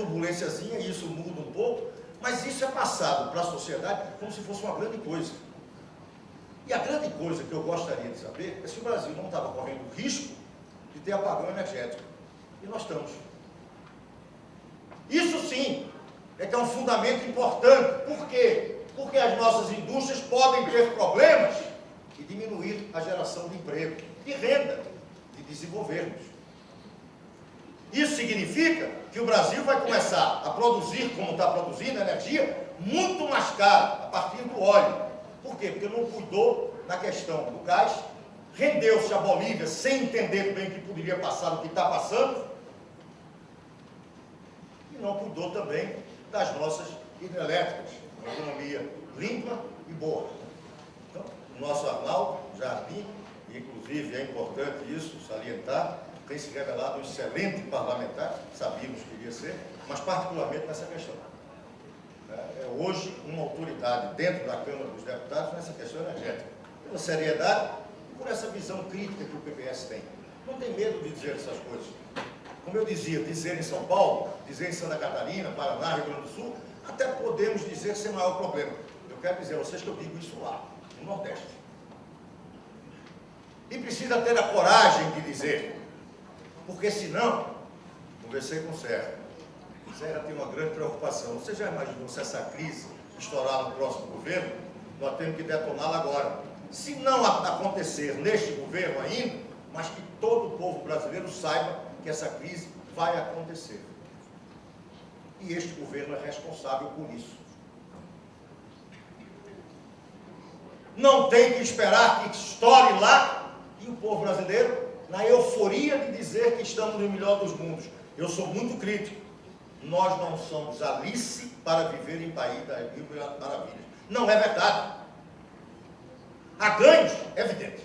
turbulênciazinha, e isso muda um pouco, mas isso é passado para a sociedade como se fosse uma grande coisa. E a grande coisa que eu gostaria de saber é se o Brasil não estava correndo o risco de ter apagão energético. E nós estamos. Isso sim é que é um fundamento importante. Por quê? Porque as nossas indústrias podem ter problemas e diminuir a geração de emprego, de renda, de desenvolvermos. Isso significa que o Brasil vai começar a produzir, como está produzindo, energia muito mais cara, a partir do óleo. Por quê? Porque não cuidou na questão do gás, rendeu-se a Bolívia sem entender bem o que poderia passar, o que está passando, e não cuidou também das nossas hidrelétricas, uma economia limpa e boa. Então, o nosso Arnaldo Jardim, inclusive é importante isso, salientar, tem se revelado um excelente parlamentar, sabíamos que iria ser, mas particularmente nessa questão. É hoje uma autoridade dentro da Câmara dos Deputados nessa questão energética. Pela seriedade e por essa visão crítica que o PPS tem. Não tem medo de dizer essas coisas. Como eu dizia, dizer em São Paulo, dizer em Santa Catarina, Paraná, Rio Grande do Sul, até podemos dizer sem maior problema. Eu quero dizer a vocês que eu digo isso lá, no Nordeste. E precisa ter a coragem de dizer, porque senão, conversei com o Serra, o Serra tem uma grande preocupação. Você já imaginou se essa crise estourar no próximo governo? Nós temos que detoná-la agora. Se não acontecer neste governo ainda, mas que todo o povo brasileiro saiba que essa crise vai acontecer. E este governo é responsável por isso. Não tem que esperar que estoure lá e o povo brasileiro, na euforia de dizer que estamos no melhor dos mundos. Eu sou muito crítico. Nós não somos Alice para viver em país das mil maravilhas. Não é verdade. Há ganhos, é evidente.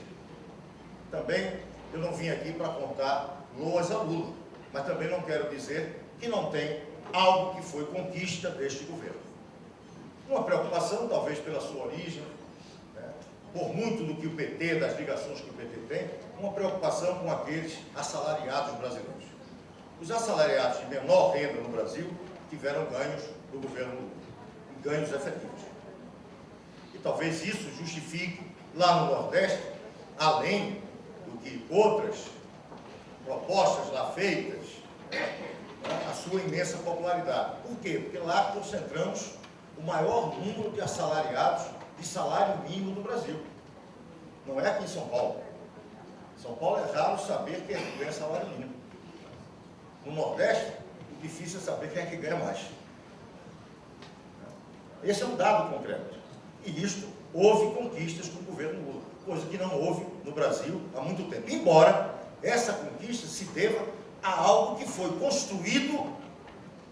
Também eu não vim aqui para contar loas a Lula, mas também não quero dizer que não tem algo que foi conquista deste governo. Uma preocupação, talvez pela sua origem, né, por muito do que o PT, das ligações que o PT tem, uma preocupação com aqueles assalariados brasileiros. Os assalariados de menor renda no Brasil tiveram ganhos do governo Lula, ganhos efetivos. E talvez isso justifique, lá no Nordeste, além do que outras propostas lá feitas, a sua imensa popularidade. Por quê? Porque lá concentramos o maior número de assalariados de salário mínimo do Brasil. Não é aqui em São Paulo. Em São Paulo é raro saber quem é que ganha salário mínimo. No Nordeste, o difícil é saber quem é que ganha mais. Esse é um dado concreto. E isto, houve conquistas com o governo Lula, coisa que não houve no Brasil há muito tempo. Embora essa conquista se deva a algo que foi construído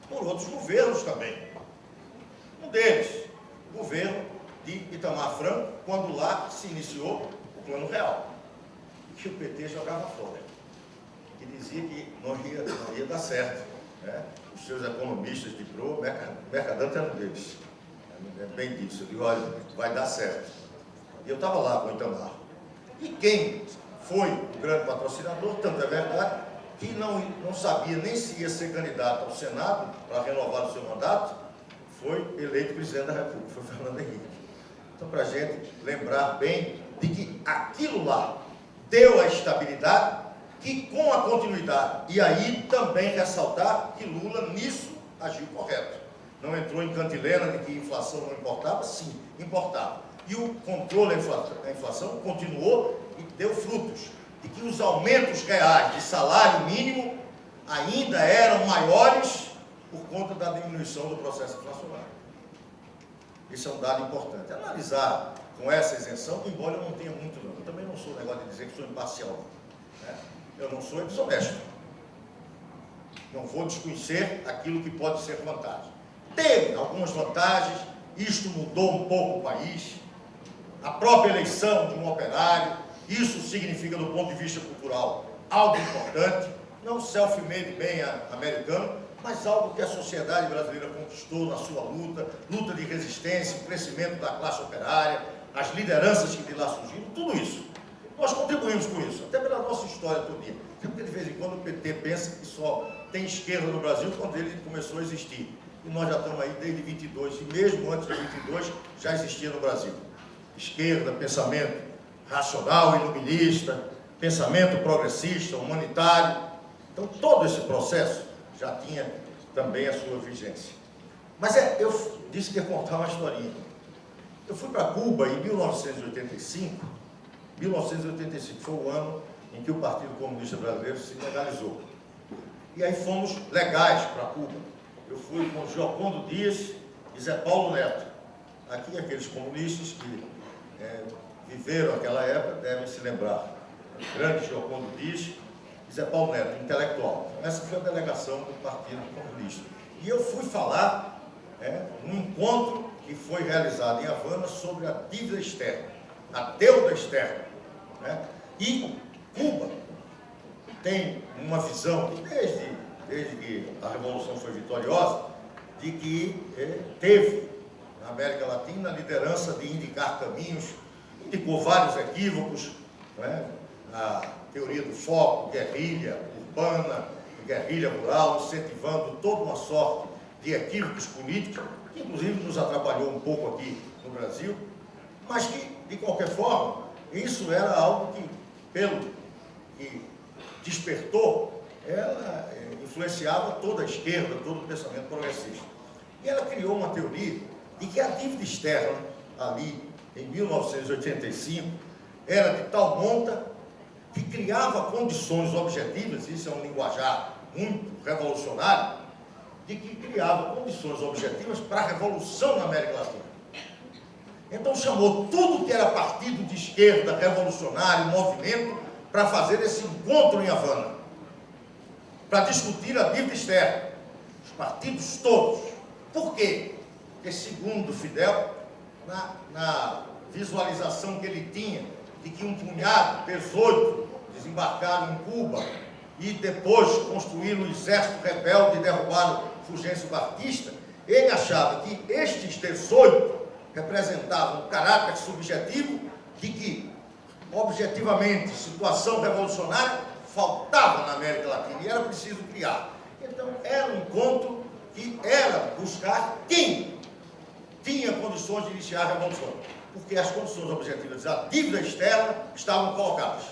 por outros governos também. Um deles, o governo de Itamar Franco, quando lá se iniciou o Plano Real, que o PT jogava fora, que dizia que não ia dar certo. Né? Os seus economistas de pro, Mercadante era um deles. É bem disso. Eu digo, olha, vai dar certo. E eu estava lá com o Itamar. E quem foi o grande patrocinador, tanto é verdade, que não sabia nem se ia ser candidato ao Senado para renovar o seu mandato, foi eleito presidente da República, foi Fernando Henrique. Então, para a gente lembrar bem de que aquilo lá deu a estabilidade, que com a continuidade, e aí também ressaltar que Lula nisso agiu correto. Não entrou em cantilena de que a inflação não importava? Sim, importava. E o controle da inflação continuou e deu frutos. De que os aumentos reais de salário mínimo ainda eram maiores por conta da diminuição do processo inflacionário. Isso é um dado importante. Analisar com essa isenção, embora eu não tenha muito não. Eu também não sou o negócio de dizer que sou imparcial. Né? Eu não sou desonesto. Não vou desconhecer aquilo que pode ser vantagem. Teve algumas vantagens, isto mudou um pouco o país, a própria eleição de um operário, isso significa, do ponto de vista cultural, algo importante, não self-made bem americano, mas algo que a sociedade brasileira conquistou na sua luta de resistência, o crescimento da classe operária, as lideranças que de lá surgiram, tudo isso Nós contribuímos com isso, até pela nossa história todinha. Porque de vez em quando o PT pensa que só tem esquerda no Brasil quando ele começou a existir. E nós já estamos aí desde 22, e mesmo antes de 22 já existia no Brasil. Esquerda, pensamento racional, iluminista, pensamento progressista, humanitário. Então todo esse processo já tinha também a sua vigência. Mas eu disse que ia contar uma historinha. Eu fui para Cuba em 1985. 1985 foi o ano em que o Partido Comunista Brasileiro se legalizou. E aí fomos legais para Cuba. Eu fui com Giocondo Dias e Zé Paulo Neto. Aqui aqueles comunistas que viveram aquela época devem se lembrar. O grande Giocondo Dias e Zé Paulo Neto, intelectual. Essa foi a delegação do Partido Comunista. E eu fui falar num encontro que foi realizado em Havana sobre a dívida externa, a deuda externa. E Cuba tem uma visão, desde que a Revolução foi vitoriosa, de que teve, na América Latina, a liderança de indicar caminhos, indicou vários equívocos, a teoria do foco, guerrilha urbana, guerrilha rural, incentivando toda uma sorte de equívocos políticos, que inclusive nos atrapalhou um pouco aqui no Brasil, mas que, de qualquer forma, isso era algo que, pelo que despertou, ela influenciava toda a esquerda, todo o pensamento progressista. E ela criou uma teoria de que a dívida externa, ali em 1985, era de tal monta que criava condições objetivas, isso é um linguajar muito revolucionário, de que criava condições objetivas para a revolução na América Latina. Então chamou tudo que era partido de esquerda, revolucionário, movimento, para fazer esse encontro em Havana, para discutir a dívida externa, os partidos todos. Por quê? Porque, segundo Fidel, na visualização que ele tinha de que um punhado, 18, desembarcaram em Cuba e depois construíram o exército rebelde e derrubaram Fulgêncio Batista, ele achava que estes 18 representavam um caráter subjetivo de que, objetivamente, situação revolucionária faltava na América Latina e era preciso criar. Então, era um encontro que era buscar quem tinha condições de iniciar a revolução, porque as condições objetivas da dívida externa estavam colocadas.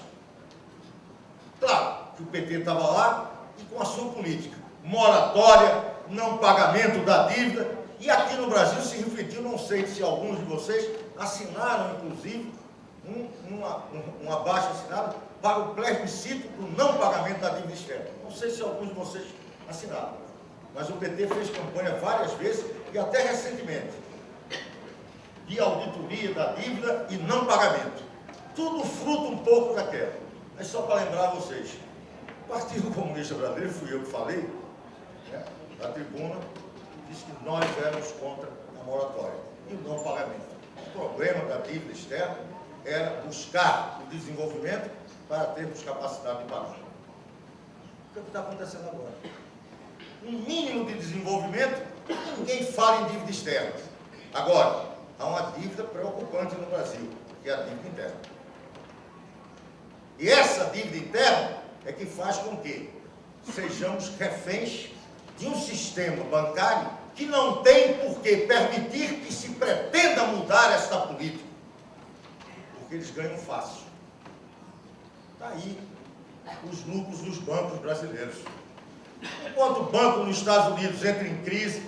Claro que o PT estava lá e com a sua política, moratória, não pagamento da dívida, e aqui no Brasil se refletiu, não sei se alguns de vocês assinaram, inclusive, um abaixo-assinado para o plebiscito do não pagamento da dívida externa. Não sei se alguns de vocês assinaram, mas o PT fez campanha várias vezes, e até recentemente, de auditoria da dívida e não pagamento. Tudo fruto um pouco daquela. Mas só para lembrar vocês, o Partido Comunista Brasileiro, fui eu que falei, na tribuna, disse que nós éramos contra a moratória e o não pagamento. O problema da dívida externa era buscar o desenvolvimento para termos capacidade de pagar. O que está acontecendo agora? Um mínimo de desenvolvimento, ninguém fala em dívida externa. Agora, há uma dívida preocupante no Brasil, que é a dívida interna. E essa dívida interna é que faz com que sejamos reféns de um sistema bancário que não tem por que permitir que se pretenda mudar esta política, porque eles ganham fácil. Está aí os lucros dos bancos brasileiros. Enquanto o banco nos Estados Unidos entra em crise,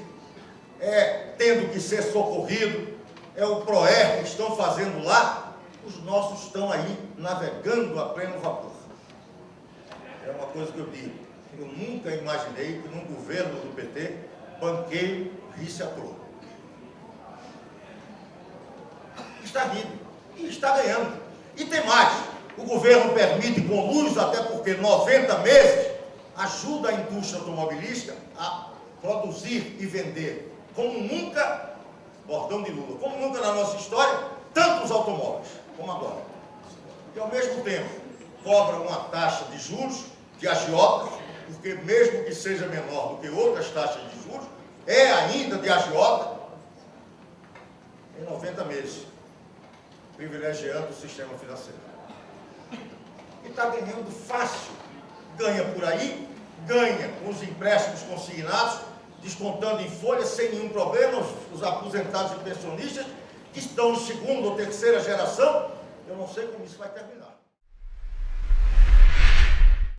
tendo que ser socorrido, o PROER que estão fazendo lá, os nossos estão aí navegando a pleno vapor. É uma coisa que eu digo. Eu nunca imaginei que num governo do PT, banqueiro risse a troco. Está vindo e está ganhando. E tem mais. O governo permite com luz, até porque 90 meses, ajuda a indústria automobilística a produzir e vender, como nunca, bordão de Lula, como nunca na nossa história, tantos automóveis, como agora. E ao mesmo tempo, cobra uma taxa de juros de agiotas, porque mesmo que seja menor do que outras taxas de juros, é ainda de agiota, em 90 meses, privilegiando o sistema financeiro. e está ganhando fácil. Ganha por aí, ganha com os empréstimos consignados, descontando em folha sem nenhum problema, os aposentados e pensionistas que estão em segunda ou terceira geração. Eu não sei como isso vai terminar.